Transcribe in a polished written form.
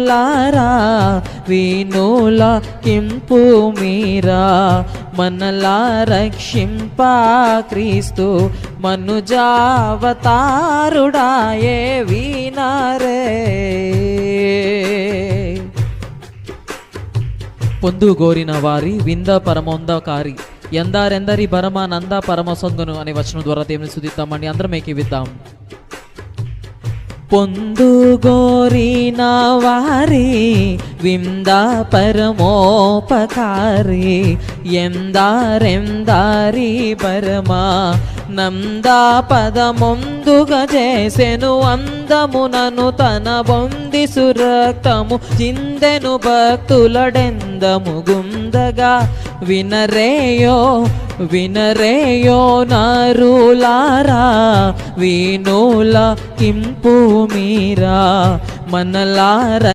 నరులారా వీణుల కింపు మీరా మనలా రక్షింప క్రీస్తు మనుజావతారుడాయే వీనారే. పొందు గోరిన వారి వింద పరమొందకారి ఎందారెందరి పరమ నంద పరమ సొంగను అనే వచనం ద్వారా దేవుని స్తుతిద్దామండి. అందరం ఏకీవిద్దాం. పొందు గోరిన వారి వింద పరమోపకారి ఎందారెందారి పరమా నందా పదమొందుగా చేసెను అందమునను తన బొంది సురక్తము చిందెను భక్తులడెందము గుందగా వినరేయో వినరేయో నరులారా వీణుల కింపు మీరా మనలార